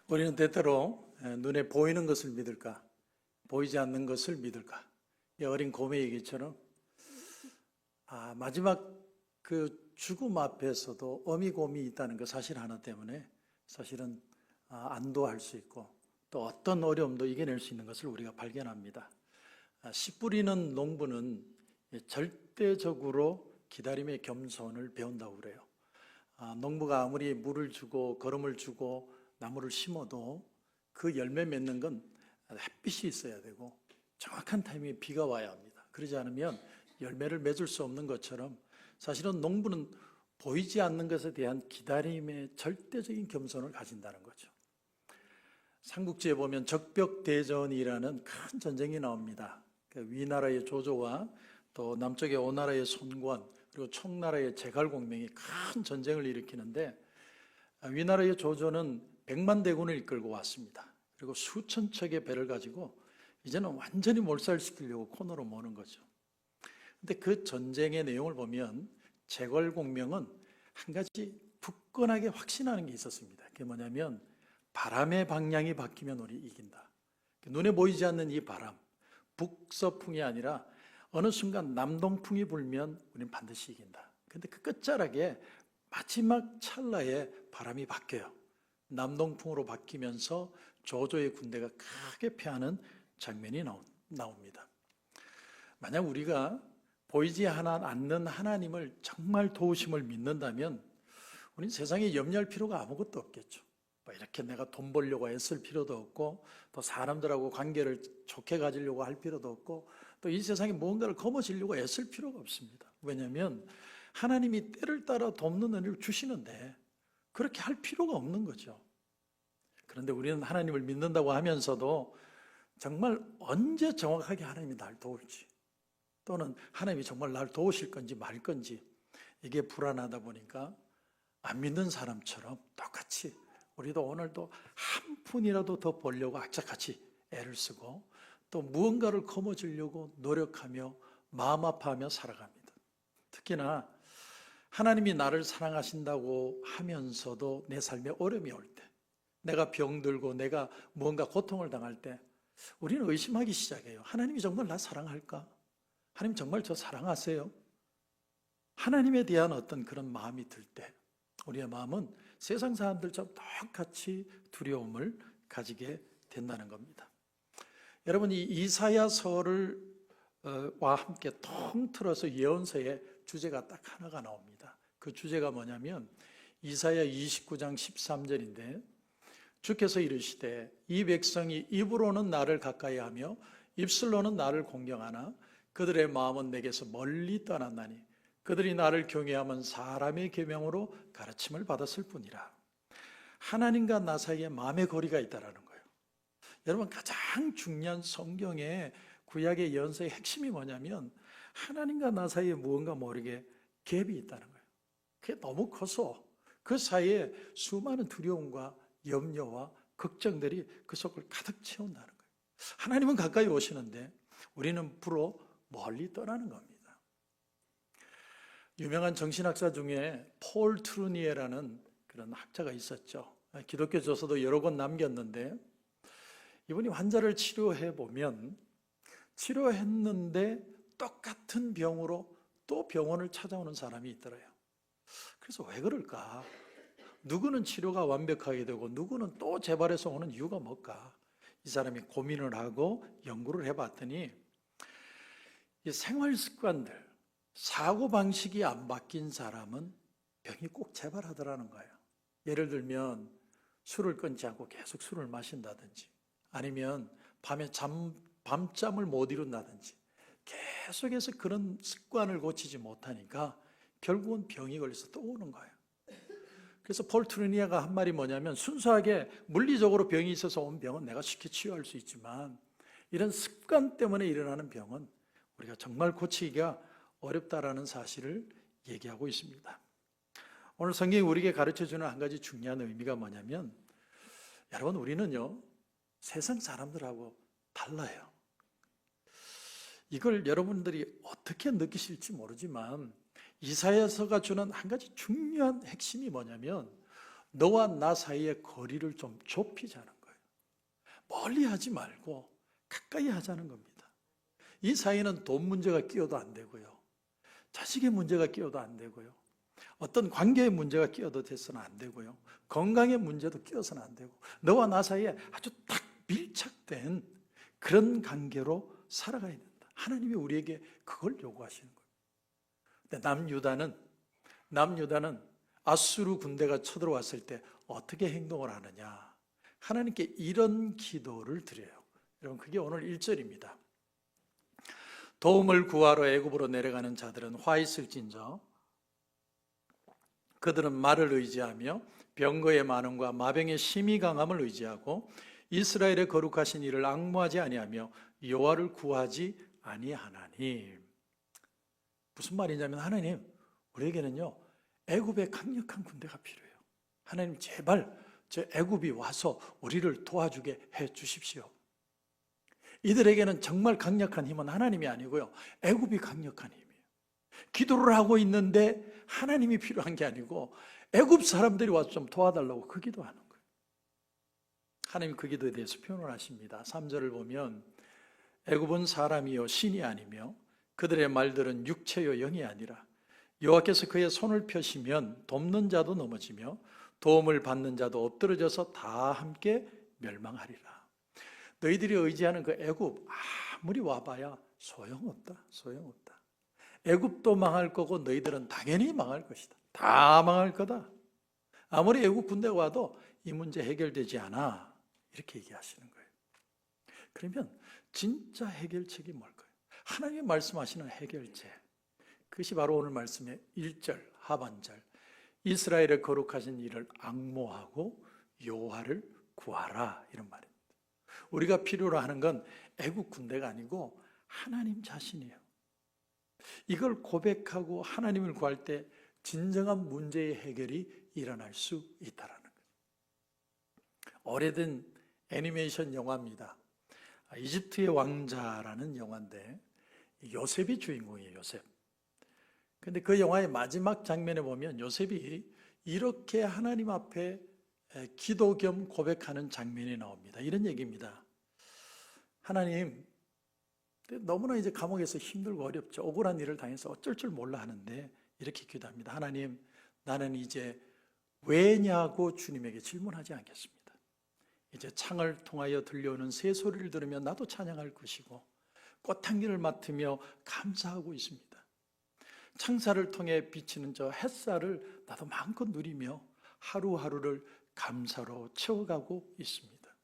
우리는 때때로 눈에 보이는 것을 믿을까, 보이지 않는 것을 믿을까. 이 어린 곰의 얘기처럼 마지막 그 죽음 앞에서도 어미곰이 있다는 그 사실 하나 때문에 사실은 안도할 수 있고 또 어떤 어려움도 이겨낼 수 있는 것을 우리가 발견합니다. 씨 뿌리는 농부는 절대적으로 기다림의 겸손을 배운다고 그래요. 농부가 아무리 물을 주고 거름을 주고 나무를 심어도 그 열매 맺는 건 햇빛이 있어야 되고 정확한 타이밍에 비가 와야 합니다. 그러지 않으면 열매를 맺을 수 없는 것처럼 사실은 농부는 보이지 않는 것에 대한 기다림의 절대적인 겸손을 가진다는 거죠. 삼국지에 보면 적벽대전이라는 큰 전쟁이 나옵니다. 위나라의 조조와 또 남쪽의 오나라의 손권 그리고 청나라의 제갈공명이 큰 전쟁을 일으키는데 위나라의 조조는 100만 대군을 이끌고 왔습니다. 그리고 수천 척의 배를 가지고 이제는 완전히 몰살시키려고 코너로 모는 거죠. 근데 그 전쟁의 내용을 보면 제갈공명은 한 가지 굳건하게 확신하는 게 있었습니다. 그게 뭐냐면 바람의 방향이 바뀌면 우리 이긴다. 눈에 보이지 않는 이 바람, 북서풍이 아니라 어느 순간 남동풍이 불면 우리는 반드시 이긴다. 근데 그 끝자락에 마지막 찰나에 바람이 바뀌어요. 남동풍으로 바뀌면서 조조의 군대가 크게 패하는 장면이 나옵니다. 만약 우리가 보이지 않는 하나님을 정말 도우심을 믿는다면 우리는 세상에 염려할 필요가 아무것도 없겠죠. 이렇게 내가 돈 벌려고 애쓸 필요도 없고 또 사람들하고 관계를 좋게 가지려고 할 필요도 없고 또 이 세상에 무언가를 거머쥐려고 애쓸 필요가 없습니다. 왜냐하면 하나님이 때를 따라 돕는 은혜를 주시는데 그렇게 할 필요가 없는 거죠. 그런데 우리는 하나님을 믿는다고 하면서도 정말 언제 정확하게 하나님이 날 도울지 또는 하나님이 정말 날 도우실 건지 말 건지 이게 불안하다 보니까 안 믿는 사람처럼 똑같이 우리도 오늘도 한 푼이라도 더 벌려고 악착같이 애를 쓰고 또 무언가를 거머쥐려고 노력하며 마음 아파하며 살아갑니다. 특히나 하나님이 나를 사랑하신다고 하면서도 내 삶에 어려움이 올 때, 내가 병들고 내가 무언가 고통을 당할 때 우리는 의심하기 시작해요. 하나님이 정말 나 사랑할까? 하나님 정말 저 사랑하세요? 하나님에 대한 어떤 그런 마음이 들 때 우리의 마음은 세상 사람들처럼 똑같이 두려움을 가지게 된다는 겁니다. 여러분, 이 이사야서를 와 함께 통틀어서 예언서의 주제가 딱 하나가 나옵니다. 그 주제가 뭐냐면 이사야 29장 13절인데 주께서 이르시되 이 백성이 입으로는 나를 가까이 하며 입술로는 나를 공경하나 그들의 마음은 내게서 멀리 떠났나니 그들이 나를 경외하면 사람의 계명으로 가르침을 받았을 뿐이라. 하나님과 나 사이에 마음의 거리가 있다라는 거예요. 여러분, 가장 중요한 성경의 구약의 예언서의 핵심이 뭐냐면 하나님과 나 사이에 무언가 모르게 갭이 있다는 거예요. 그게 너무 커서 그 사이에 수많은 두려움과 염려와 걱정들이 그 속을 가득 채운다는 거예요. 하나님은 가까이 오시는데 우리는 불어 멀리 떠나는 겁니다. 유명한 정신학자 중에 폴 트루니에라는 그런 학자가 있었죠. 기독교 저서도 여러 권 남겼는데 이분이 환자를 치료해 보면 치료했는데 똑같은 병으로 또 병원을 찾아오는 사람이 있더래요. 그래서 왜 그럴까? 누구는 치료가 완벽하게 되고 누구는 또 재발해서 오는 이유가 뭘까? 이 사람이 고민을 하고 연구를 해봤더니 이 생활 습관들, 사고방식이 안 바뀐 사람은 병이 꼭 재발하더라는 거예요. 예를 들면 술을 끊지 않고 계속 술을 마신다든지 아니면 밤에 밤잠을 못 이룬다든지 계속해서 그런 습관을 고치지 못하니까 결국은 병이 걸려서 또 오는 거예요. 그래서 폴 트루니아가 한 말이 뭐냐면 순수하게 물리적으로 병이 있어서 온 병은 내가 쉽게 치유할 수 있지만 이런 습관 때문에 일어나는 병은 우리가 정말 고치기가 어렵다라는 사실을 얘기하고 있습니다. 오늘 성경이 우리에게 가르쳐주는 한 가지 중요한 의미가 뭐냐면 여러분, 우리는요 세상 사람들하고 달라요. 이걸 여러분들이 어떻게 느끼실지 모르지만 이사야서가 주는 한 가지 중요한 핵심이 뭐냐면 너와 나 사이의 거리를 좀 좁히자는 거예요. 멀리 하지 말고 가까이 하자는 겁니다. 이 사이는 돈 문제가 끼어도 안 되고요. 자식의 문제가 끼어도 안 되고요. 어떤 관계의 문제가 끼어도 돼서는 안 되고요. 건강의 문제도 끼어서는 안 되고, 너와 나 사이에 아주 딱 밀착된 그런 관계로 살아가야 된다. 하나님이 우리에게 그걸 요구하시는 거예요. 근데 남유다는 아수르 군대가 쳐들어왔을 때 어떻게 행동을 하느냐? 하나님께 이런 기도를 드려요. 여러분, 그게 오늘 1절입니다. 도움을 구하러 애굽으로 내려가는 자들은 화 있을진저 그들은 말을 의지하며 병거의 많음과 마병의 심히 강함을 의지하고 이스라엘의 거룩하신 이를 앙모하지 아니하며 여호와를 구하지 아니하나니. 무슨 말이냐면, 하나님, 우리에게는요 애굽의 강력한 군대가 필요해요. 하나님, 제발 저 애굽이 와서 우리를 도와주게 해 주십시오. 이들에게는 정말 강력한 힘은 하나님이 아니고요, 애굽이 강력한 힘이에요. 기도를 하고 있는데 하나님이 필요한 게 아니고 애굽 사람들이 와서 좀 도와달라고 그 기도하는 거예요. 하나님이 그 기도에 대해서 표현을 하십니다. 3절을 보면 애굽은 사람이요 신이 아니며 그들의 말들은 육체요 영이 아니라 여호와께서 그의 손을 펴시면 돕는 자도 넘어지며 도움을 받는 자도 엎드러져서 다 함께 멸망하리라. 너희들이 의지하는 그 애굽 아무리 와봐야 소용없다. 애굽도 망할 거고 너희들은 당연히 망할 것이다. 다 망할 거다. 아무리 애굽 군대가 와도 이 문제 해결되지 않아. 이렇게 얘기하시는 거예요. 그러면 진짜 해결책이 뭘까요? 하나님이 말씀하시는 해결책, 그것이 바로 오늘 말씀의 1절 하반절, 이스라엘의 거룩하신 이를 앙모하고 여호와를 구하라, 이런 말입니다. 우리가 필요로 하는 건 애국 군대가 아니고 하나님 자신이에요. 이걸 고백하고 하나님을 구할 때 진정한 문제의 해결이 일어날 수 있다는 거예요. 오래된 애니메이션 영화입니다. 이집트의 왕자라는 영화인데 요셉이 주인공이에요. 요셉. 근데 그 영화의 마지막 장면에 보면 요셉이 이렇게 하나님 앞에 기도 겸 고백하는 장면이 나옵니다. 이런 얘기입니다. 하나님, 너무나 이제 감옥에서 힘들고 어렵죠. 억울한 일을 당해서 어쩔 줄 몰라 하는데 이렇게 기도합니다. 하나님, 나는 이제 왜냐고 주님에게 질문하지 않겠습니다. 이제 창을 통하여 들려오는 새 소리를 들으며 나도 찬양할 것이고 꽃향기를 맡으며 감사하고 있습니다. 창사를 통해 비치는 저 햇살을 나도 마음껏 누리며 하루하루를 감사로 채워가고 있습니다.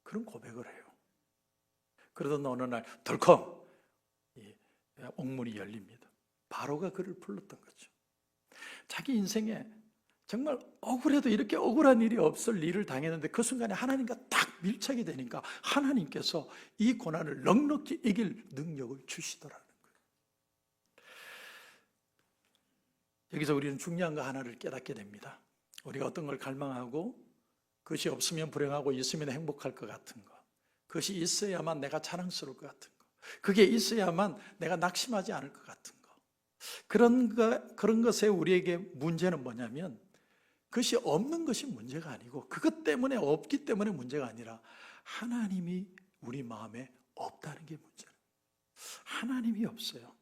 그런 고백을 해요. 그러던 어느 날 덜컹 옥문이 열립니다. 바로가 그를 불렀던 거죠. 자기 인생에 정말 억울해도 이렇게 억울한 일이 없을 일을 당했는데 그 순간에 하나님과 딱 밀착이 되니까 하나님께서 이 고난을 넉넉히 이길 능력을 주시더라는 거예요. 여기서 우리는 중요한 거 하나를 깨닫게 됩니다. 우리가 어떤 걸 갈망하고 그것이 없으면 불행하고 있으면 행복할 것 같은 거, 그것이 있어야만 내가 자랑스러울 것 같은 거, 그게 있어야만 내가 낙심하지 않을 것 같은 거, 그런 것에 우리에게 문제는 뭐냐면 그것이 없는 것이 문제가 아니고 그것 때문에 없기 때문에 문제가 아니라 하나님이 우리 마음에 없다는 게 문제예요. 하나님이 없어요.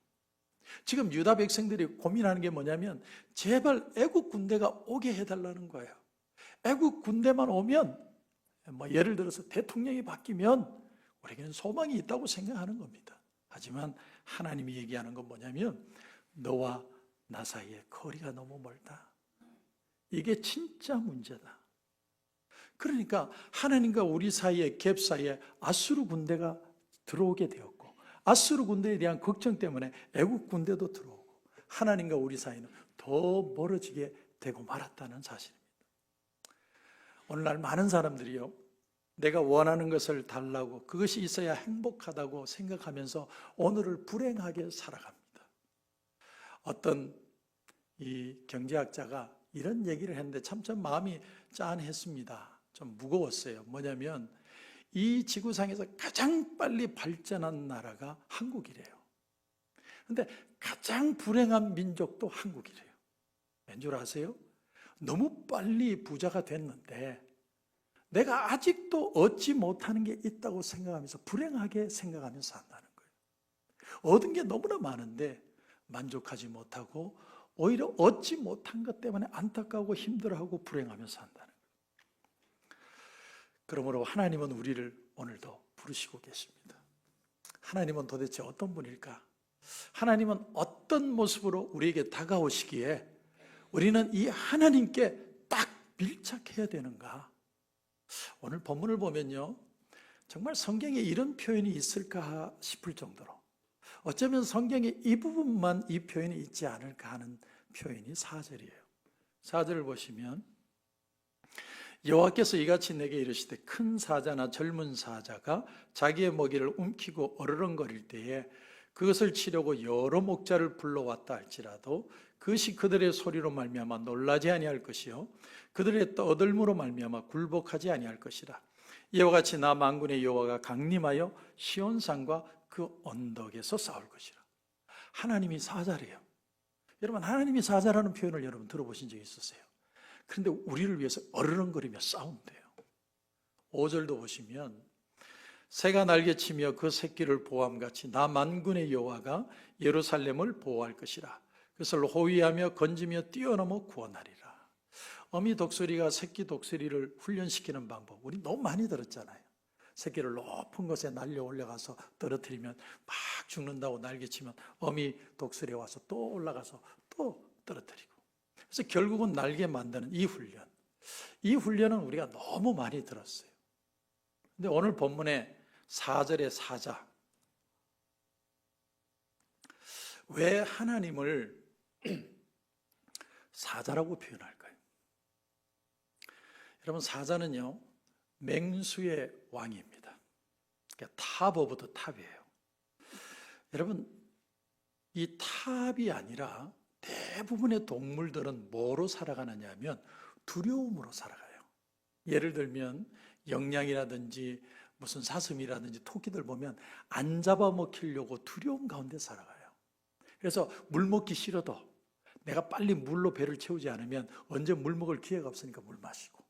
지금 유다 백성들이 고민하는 게 뭐냐면 제발 애국 군대가 오게 해달라는 거예요. 애국 군대만 오면 예를 들어서 대통령이 바뀌면 우리에게는 소망이 있다고 생각하는 겁니다. 하지만 하나님이 얘기하는 건 뭐냐면 너와 나 사이에 거리가 너무 멀다. 이게 진짜 문제다. 그러니까 하나님과 우리 사이에 갭 사이에 아수르 군대가 들어오게 되었고 아수르 군대에 대한 걱정 때문에 애국 군대도 들어오고 하나님과 우리 사이는 더 멀어지게 되고 말았다는 사실입니다. 오늘날 많은 사람들이요, 내가 원하는 것을 달라고 그것이 있어야 행복하다고 생각하면서 오늘을 불행하게 살아갑니다. 어떤 이 경제학자가 이런 얘기를 했는데 참 마음이 짠했습니다. 좀 무거웠어요. 뭐냐면 이 지구상에서 가장 빨리 발전한 나라가 한국이래요. 그런데 가장 불행한 민족도 한국이래요. 왠 줄 아세요? 너무 빨리 부자가 됐는데 내가 아직도 얻지 못하는 게 있다고 생각하면서 불행하게 생각하면서 산다는 거예요. 얻은 게 너무나 많은데 만족하지 못하고 오히려 얻지 못한 것 때문에 안타까우고 힘들어하고 불행하면서 산다는 거예요. 그러므로 하나님은 우리를 오늘도 부르시고 계십니다. 하나님은 도대체 어떤 분일까? 하나님은 어떤 모습으로 우리에게 다가오시기에 우리는 이 하나님께 딱 밀착해야 되는가? 오늘 본문을 보면요, 정말 성경에 이런 표현이 있을까 싶을 정도로 어쩌면 성경에 이 부분만 이 표현이 있지 않을까 하는 표현이 4절이에요. 4절을 보시면 여호와께서 이같이 내게 이르시되 큰 사자나 젊은 사자가 자기의 먹이를 움키고 어르렁거릴 때에 그것을 치려고 여러 목자를 불러왔다 할지라도 그것이 그들의 소리로 말미암아 놀라지 아니할 것이요 그들의 떠들므로 말미암아 굴복하지 아니할 것이라. 이와 같이 나 만군의 여호와가 강림하여 시온산과 그 언덕에서 싸울 것이라. 하나님이 사자래요. 여러분, 하나님이 사자라는 표현을 여러분 들어보신 적 있으세요? 그런데 우리를 위해서 어르렁거리며 싸운대요. 5절도 보시면 새가 날개치며 그 새끼를 보호함같이 나 만군의 여호와가 예루살렘을 보호할 것이라. 그것을 호위하며 건지며 뛰어넘어 구원하리라. 어미 독수리가 새끼 독수리를 훈련시키는 방법 우리 너무 많이 들었잖아요. 새끼를 높은 곳에 날려 올라가서 떨어뜨리면 막 죽는다고 날개치면 어미 독수리가 와서 또 올라가서 또 떨어뜨리고, 그래서 결국은 날개 만드는 이 훈련은 우리가 너무 많이 들었어요. 근데 오늘 본문에 4절의 사자, 왜 하나님을 사자라고 표현할까요? 여러분, 사자는요 맹수의 왕입니다. 그러니까 탑 오브 더 탑이에요. 여러분, 이 탑이 아니라 대부분의 동물들은 뭐로 살아가느냐 하면 두려움으로 살아가요. 예를 들면 영양이라든지 무슨 사슴이라든지 토끼들 보면 안 잡아먹히려고 두려움 가운데 살아가요. 그래서 물 먹기 싫어도 내가 빨리 물로 배를 채우지 않으면 언제 물 먹을 기회가 없으니까 물 마시고,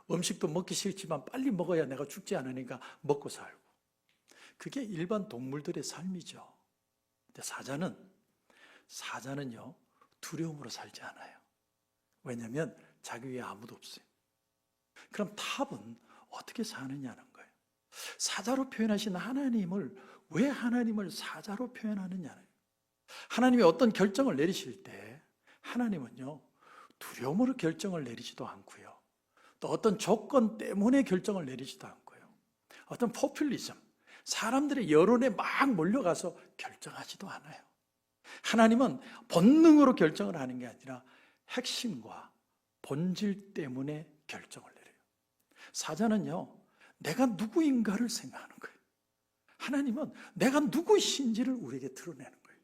음식도 먹기 싫지만 빨리 먹어야 내가 죽지 않으니까 먹고 살고, 그게 일반 동물들의 삶이죠. 근데 사자는요 두려움으로 살지 않아요. 왜냐하면 자기 위에 아무도 없어요. 그럼 탑은 어떻게 사느냐는 거예요. 사자로 표현하신 하나님을 왜 하나님을 사자로 표현하느냐는 거예요. 하나님이 어떤 결정을 내리실 때 하나님은요 두려움으로 결정을 내리지도 않고요, 또 어떤 조건 때문에 결정을 내리지도 않고요, 어떤 포퓰리즘, 사람들의 여론에 막 몰려가서 결정하지도 않아요. 하나님은 본능으로 결정을 하는 게 아니라 핵심과 본질 때문에 결정을 내려요. 사자는요 내가 누구인가를 생각하는 거예요. 하나님은 내가 누구신지를 우리에게 드러내는 거예요.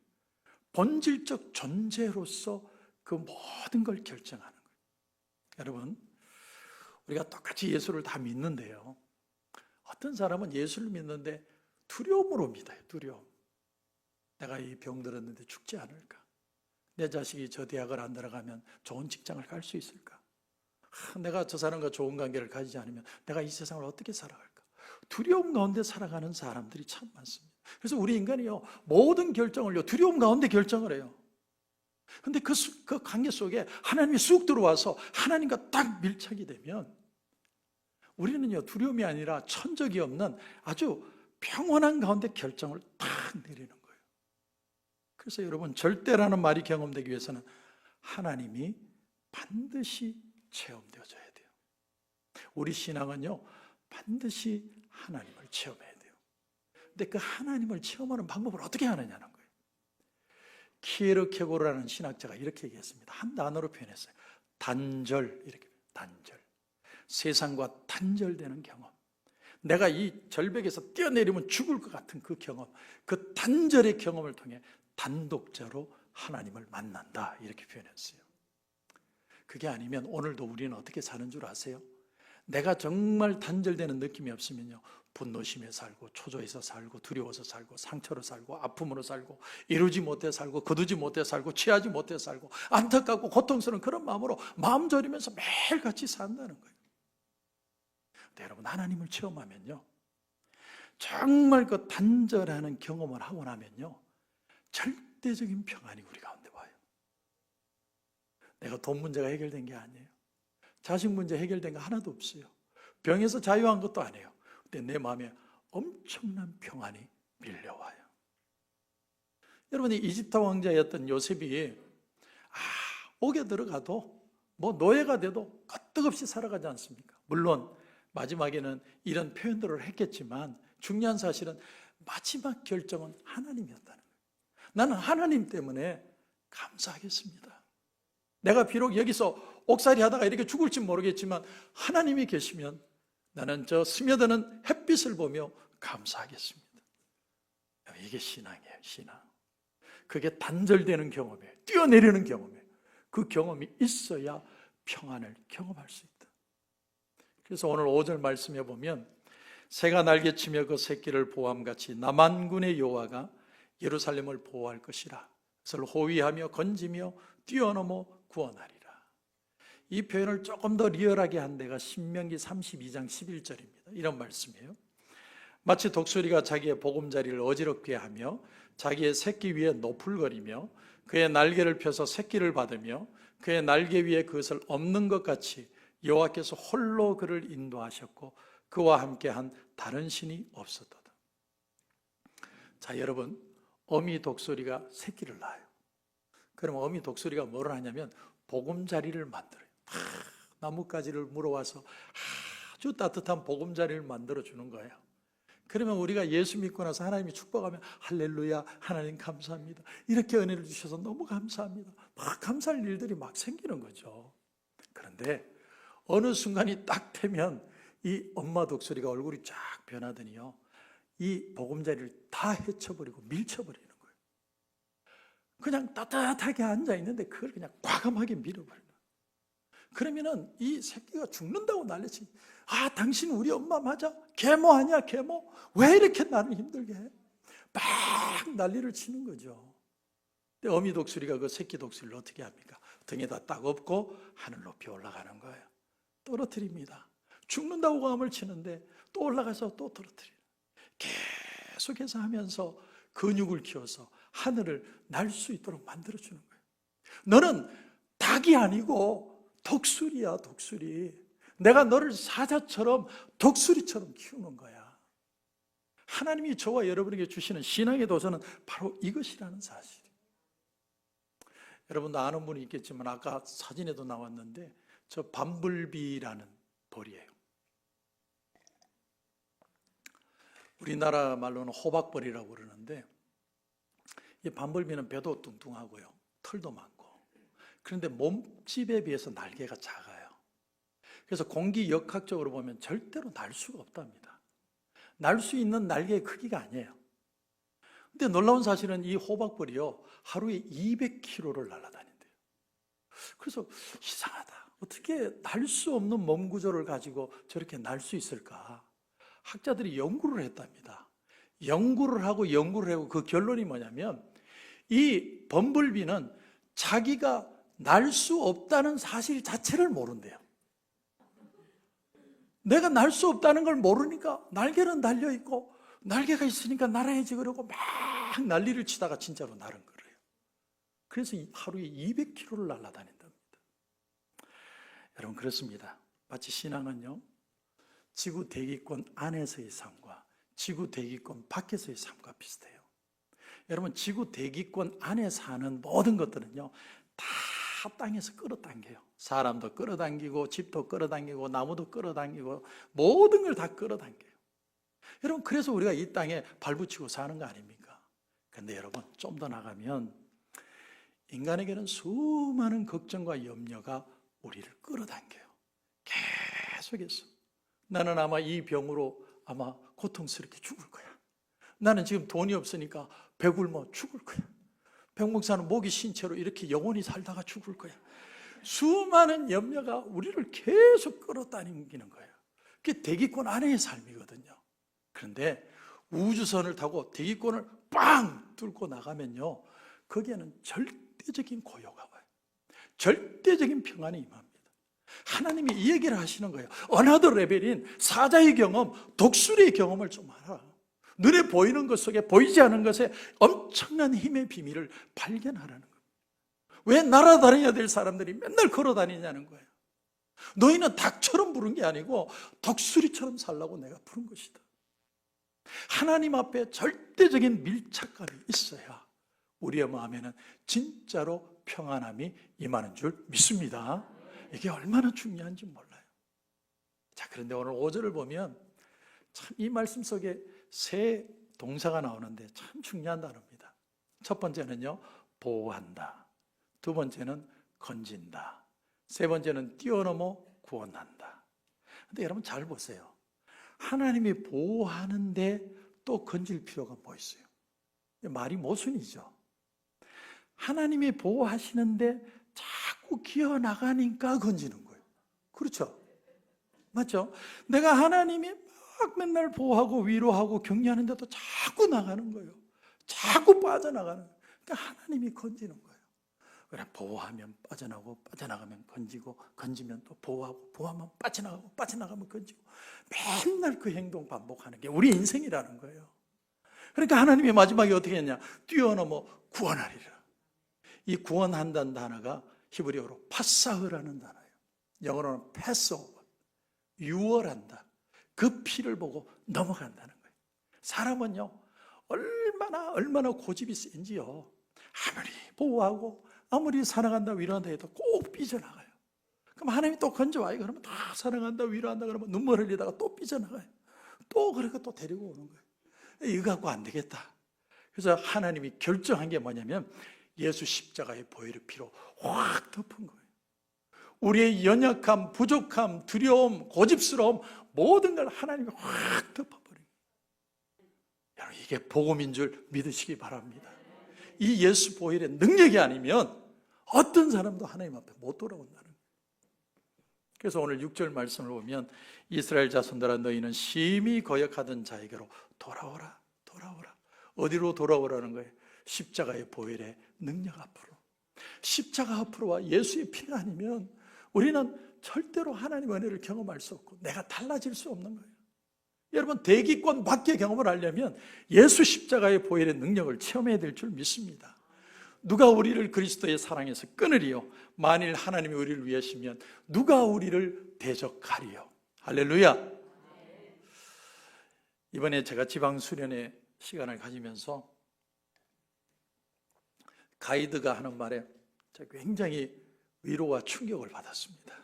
본질적 존재로서 그 모든 걸 결정하는 거예요. 여러분, 우리가 똑같이 예수를 다 믿는데요, 어떤 사람은 예수를 믿는데 두려움으로 믿어요. 두려움. 내가 이 병 들었는데 죽지 않을까? 내 자식이 저 대학을 안 들어가면 좋은 직장을 갈 수 있을까? 내가 저 사람과 좋은 관계를 가지지 않으면 내가 이 세상을 어떻게 살아갈까? 두려움 가운데 살아가는 사람들이 참 많습니다. 그래서 우리 인간이요 모든 결정을요 두려움 가운데 결정을 해요. 근데 그 관계 속에 하나님이 쑥 들어와서 하나님과 딱 밀착이 되면 우리는요 두려움이 아니라 천적이 없는 아주 평온한 가운데 결정을 딱 내리는 거예요. 그래서 여러분, 절대라는 말이 경험되기 위해서는 하나님이 반드시 체험되어져야 돼요. 우리 신앙은요 반드시 하나님을 체험해야 돼요. 근데 그 하나님을 체험하는 방법을 어떻게 하느냐는 거예요. 키에르케고르라는 신학자가 이렇게 얘기했습니다. 한 단어로 표현했어요. 단절. 이렇게 단절. 세상과 단절되는 경험. 내가 이 절벽에서 뛰어내리면 죽을 것 같은 그 경험, 그 단절의 경험을 통해 단독자로 하나님을 만난다, 이렇게 표현했어요. 그게 아니면 오늘도 우리는 어떻게 사는 줄 아세요? 내가 정말 단절되는 느낌이 없으면요, 분노심에 살고 초조해서 살고 두려워서 살고 상처로 살고 아픔으로 살고 이루지 못해 살고 거두지 못해 살고 취하지 못해 살고 안타깝고 고통스러운 그런 마음으로 마음 졸이면서 매일같이 산다는 거예요. 근데 여러분, 하나님을 체험하면요, 정말 그 단절하는 경험을 하고 나면요, 절대적인 평안이 우리 가운데 와요. 내가 돈 문제가 해결된 게 아니에요. 자식 문제 해결된 거 하나도 없어요. 병에서 자유한 것도 아니에요. 근데 내 마음에 엄청난 평안이 밀려와요. 여러분이 이집트 왕자였던 요셉이 옥에 들어가도 뭐 노예가 돼도 끄떡없이 살아가지 않습니까? 물론 마지막에는 이런 표현들을 했겠지만 중요한 사실은 마지막 결정은 하나님이었다는 거예요. 나는 하나님 때문에 감사하겠습니다. 내가 비록 여기서 옥살이 하다가 이렇게 죽을지 모르겠지만 하나님이 계시면 나는 저 스며드는 햇빛을 보며 감사하겠습니다. 이게 신앙이에요, 신앙. 그게 단절되는 경험이에요. 뛰어내리는 경험이에요. 그 경험이 있어야 평안을 경험할 수 있다. 그래서 오늘 5절 말씀해 보면 새가 날개치며 그 새끼를 보함같이 나 만군의 여호와가 예루살렘을 보호할 것이라. 그것을 호위하며 건지며 뛰어넘어 구원하리라. 이 표현을 조금 더 리얼하게 한 데가 신명기 32장 11절입니다. 이런 말씀이에요. 마치 독수리가 자기의 보금자리를 어지럽게 하며 자기의 새끼 위에 노풀거리며 그의 날개를 펴서 새끼를 받으며 그의 날개 위에 그것을 엎는 것 같이 여호와께서 홀로 그를 인도하셨고 그와 함께한 다른 신이 없었도다. 자, 여러분, 어미 독수리가 새끼를 낳아요. 그럼 어미 독수리가 뭐를 하냐면 보금자리를 만들어요. 나뭇가지를 물어와서 아주 따뜻한 보금자리를 만들어 주는 거예요. 그러면 우리가 예수 믿고 나서 하나님이 축복하면 할렐루야, 하나님 감사합니다, 이렇게 은혜를 주셔서 너무 감사합니다, 막 감사할 일들이 막 생기는 거죠. 그런데 어느 순간이 딱 되면 이 엄마 독수리가 얼굴이 쫙 변하더니요, 이 보금자리를 다 헤쳐버리고 밀쳐버리는 거예요. 그냥 따뜻하게 앉아있는데 그걸 그냥 과감하게 밀어버려요. 그러면은 이 새끼가 죽는다고 난리치. 당신 우리 엄마 맞아? 계모 아니야, 계모? 왜 이렇게 나를 힘들게 해? 막 난리를 치는 거죠. 근데 어미 독수리가 그 새끼 독수리를 어떻게 합니까? 등에다 딱 엎고 하늘 높이 올라가는 거예요. 떨어뜨립니다. 죽는다고 감을 치는데 또 올라가서 또 떨어뜨려요. 계속해서 하면서 근육을 키워서 하늘을 날 수 있도록 만들어주는 거예요. 너는 닭이 아니고 독수리야, 독수리. 내가 너를 사자처럼 독수리처럼 키우는 거야. 하나님이 저와 여러분에게 주시는 신앙의 도전은 바로 이것이라는 사실. 여러분도 아는 분이 있겠지만 아까 사진에도 나왔는데 저 밤불비라는 벌이에요. 우리나라 말로는 호박벌이라고 그러는데 이 밤불비는 배도 뚱뚱하고요, 털도 많고, 그런데 몸집에 비해서 날개가 작아요. 그래서 공기역학적으로 보면 절대로 날 수가 없답니다. 날 수 있는 날개의 크기가 아니에요. 근데 놀라운 사실은 이 호박벌이요, 하루에 200km를 날아다닌대요. 그래서 이상하다, 어떻게 날 수 없는 몸 구조를 가지고 저렇게 날 수 있을까? 학자들이 연구를 했답니다. 연구를 하고 그 결론이 뭐냐면 이 범블비는 자기가 날 수 없다는 사실 자체를 모른대요. 내가 날 수 없다는 걸 모르니까 날개는 달려있고 날개가 있으니까 날아야지 그러고 막 난리를 치다가 진짜로 날은 거예요. 그래서 하루에 200km를 날아다닌답니다. 여러분, 그렇습니다. 마치 신앙은요, 지구 대기권 안에서의 삶과 지구 대기권 밖에서의 삶과 비슷해요. 여러분, 지구 대기권 안에 사는 모든 것들은요, 다 땅에서 끌어당겨요. 사람도 끌어당기고 집도 끌어당기고 나무도 끌어당기고 모든 걸 다 끌어당겨요. 여러분, 그래서 우리가 이 땅에 발붙이고 사는 거 아닙니까? 그런데 여러분, 좀 더 나가면 인간에게는 수많은 걱정과 염려가 우리를 끌어당겨요. 계속해서 나는 아마 이 병으로 아마 고통스럽게 죽을 거야. 나는 지금 돈이 없으니까 배굶어 죽을 거야. 백 목사는 목이 쉰 채로 이렇게 영원히 살다가 죽을 거야. 수많은 염려가 우리를 계속 끌어당기는 거예요. 그게 대기권 안에의 삶이거든요. 그런데 우주선을 타고 대기권을 빵 뚫고 나가면요, 거기에는 절대적인 고요가 와요. 절대적인 평안이 임합니다. 하나님이 이 얘기를 하시는 거예요. 어나더 레벨인 사자의 경험, 독수리의 경험을 좀 하라. 눈에 보이는 것 속에 보이지 않은 것에 엄청난 힘의 비밀을 발견하라는 거예요. 왜 날아다녀야 될 사람들이 맨날 걸어 다니냐는 거예요. 너희는 닭처럼 부른 게 아니고 독수리처럼 살라고 내가 부른 것이다. 하나님 앞에 절대적인 밀착감이 있어야 우리의 마음에는 진짜로 평안함이 임하는 줄 믿습니다. 이게 얼마나 중요한지 몰라요. 자, 그런데 오늘 5절을 보면 참 이 말씀 속에 세 동사가 나오는데 참 중요한 단어입니다. 첫 번째는요, 보호한다. 두 번째는 건진다. 세 번째는 뛰어넘어 구원한다. 근데 여러분 잘 보세요. 하나님이 보호하는데 또 건질 필요가 뭐 있어요? 말이 모순이죠. 하나님이 보호하시는데 자꾸 기어나가니까 건지는 거예요. 그렇죠? 맞죠? 내가 하나님이 막 맨날 보호하고 위로하고 격려하는데도 자꾸 나가는 거예요. 자꾸 빠져나가는 거예요. 그러니까 하나님이 건지는 거예요. 그래, 보호하면 빠져나가고 빠져나가면 건지고 건지면 또 보호하고 보호하면 빠져나가고 빠져나가면 건지고 맨날 그 행동 반복하는 게 우리 인생이라는 거예요. 그러니까 하나님이 마지막에 어떻게 했냐? 뛰어넘어 구원하리라. 이 구원한다는 단어가 히브리어로 파사흐라는 단어예요. 영어로는 패스오버, 유월한다. 그 피를 보고 넘어간다는 거예요. 사람은요, 얼마나 고집이 센지요. 아무리 보호하고 아무리 사랑한다 위로한다 해도 꼭 삐져나가요. 그럼 하나님이 또 건져와요. 그러면 다 사랑한다 위로한다 그러면 눈물 흘리다가 또 삐져나가요. 또 그러니까 또 데리고 오는 거예요. 이거 갖고 안 되겠다. 그래서 하나님이 결정한 게 뭐냐면 예수 십자가의 보혈의 피로 확 덮은 거예요. 우리의 연약함, 부족함, 두려움, 고집스러움 모든 걸 하나님이 확 덮어버린 거예요. 여러분 이게 복음인 줄 믿으시기 바랍니다. 이 예수 보혈의 능력이 아니면 어떤 사람도 하나님 앞에 못 돌아온다는 거예요. 그래서 오늘 6절 말씀을 보면 이스라엘 자손들아 너희는 심히 거역하던 자에게로 돌아오라. 어디로 돌아오라는 거예요? 십자가의 보혈의 능력 앞으로. 십자가 앞으로와 예수의 피가 아니면 우리는 절대로 하나님의 은혜를 경험할 수 없고 내가 달라질 수 없는 거예요. 여러분 대기권 밖의 경험을 하려면 예수 십자가의 보혈의 능력을 체험해야 될 줄 믿습니다. 누가 우리를 그리스도의 사랑에서 끊으리요? 만일 하나님이 우리를 위하시면 누가 우리를 대적하리요? 할렐루야. 이번에 제가 지방 수련회 시간을 가지면서 가이드가 하는 말에 제가 굉장히 위로와 충격을 받았습니다.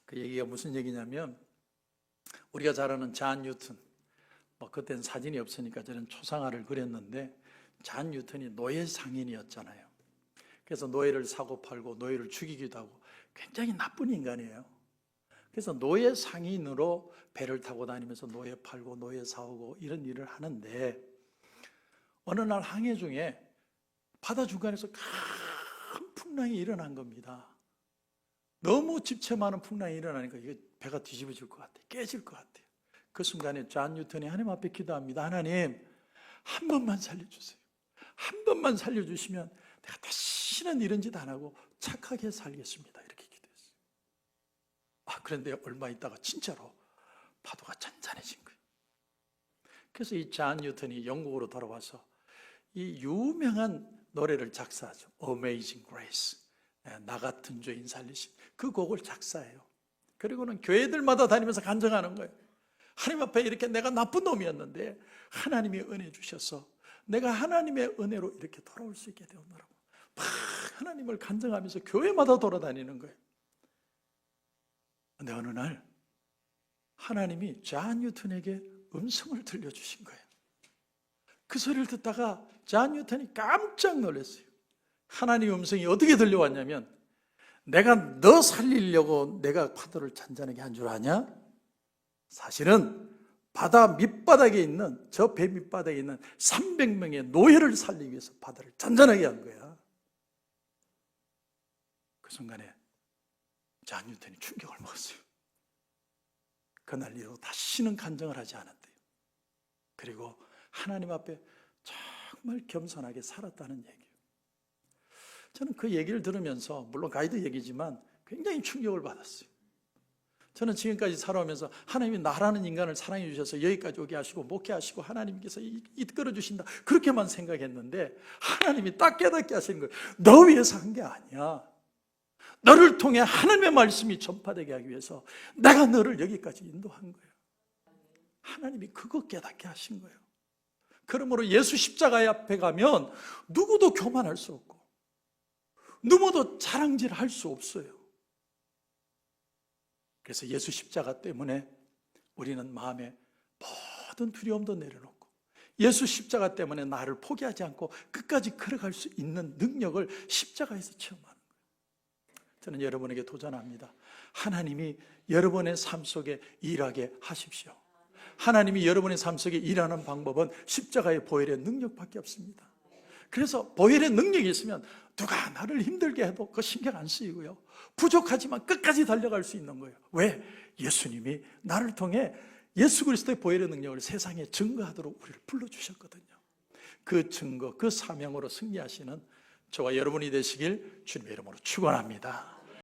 그 얘기가 무슨 얘기냐면 우리가 잘 아는 잔 뉴턴, 그때는 사진이 없으니까 저는 초상화를 그렸는데 잔 뉴턴이 노예 상인이었잖아요. 그래서 노예를 사고 팔고 노예를 죽이기도 하고 굉장히 나쁜 인간이에요. 그래서 노예 상인으로 배를 타고 다니면서 노예 팔고 노예 사오고 이런 일을 하는데 어느 날 항해 중에 바다 중간에서 큰 풍랑이 일어난 겁니다. 너무 집체 많은 풍랑이 일어나니까 이게 배가 뒤집어질 것 같아요. 깨질 것 같아요. 그 순간에 잔 뉴턴이 하나님 앞에 기도합니다. 하나님, 한 번만 살려주세요. 한 번만 살려주시면 내가 다시는 이런 짓 안 하고 착하게 살겠습니다. 이렇게 기도했어요. 그런데 얼마 있다가 진짜로 파도가 잔잔해진 거예요. 그래서 이 잔 뉴턴이 영국으로 돌아와서 이 유명한 노래를 작사하죠. Amazing Grace, 나 같은 죄인 살리심. 그 곡을 작사해요. 그리고는 교회들마다 다니면서 간증하는 거예요. 하나님 앞에 이렇게 내가 나쁜 놈이었는데 하나님이 은혜 주셔서 내가 하나님의 은혜로 이렇게 돌아올 수 있게 되었노라고 막 하나님을 간증하면서 교회마다 돌아다니는 거예요. 그런데 어느 날 하나님이 잔 뉴턴에게 음성을 들려주신 거예요. 그 소리를 듣다가 잔 뉴턴이 깜짝 놀랐어요. 하나님의 음성이 어떻게 들려왔냐면 내가 너 살리려고 내가 파도를 잔잔하게 한 줄 아냐? 사실은 바다 밑바닥에 있는 저 배 밑바닥에 있는 300명의 노예를 살리기 위해서 바다를 잔잔하게 한 거야. 그 순간에 잔 뉴턴이 충격을 먹었어요. 그날 이후 다시는 간증을 하지 않았대요. 그리고 하나님 앞에 정말 겸손하게 살았다는 얘기예요. 저는 그 얘기를 들으면서, 물론 가이드 얘기지만 굉장히 충격을 받았어요. 저는 지금까지 살아오면서 하나님이 나라는 인간을 사랑해 주셔서 여기까지 오게 하시고 목회하시고 하나님께서 이끌어 주신다, 그렇게만 생각했는데 하나님이 딱 깨닫게 하시는 거예요. 너 위해서 한 게 아니야. 너를 통해 하나님의 말씀이 전파되게 하기 위해서 내가 너를 여기까지 인도한 거예요. 하나님이 그거 깨닫게 하신 거예요. 그러므로 예수 십자가의 앞에 가면 누구도 교만할 수 없고 누구도 자랑질할 수 없어요. 그래서 예수 십자가 때문에 우리는 마음에 모든 두려움도 내려놓고 예수 십자가 때문에 나를 포기하지 않고 끝까지 걸어갈 수 있는 능력을 십자가에서 체험하는 거예요. 저는 여러분에게 도전합니다. 하나님이 여러분의 삶 속에 일하게 하십시오. 하나님이 여러분의 삶 속에 일하는 방법은 십자가의 보혈의 능력밖에 없습니다. 그래서 보혈의 능력이 있으면 누가 나를 힘들게 해도 그 신경 안 쓰이고요, 부족하지만 끝까지 달려갈 수 있는 거예요. 왜? 예수님이 나를 통해 예수 그리스도의 보혈의 능력을 세상에 증거하도록 우리를 불러주셨거든요. 그 증거, 그 사명으로 승리하시는 저와 여러분이 되시길 주님의 이름으로 축원합니다.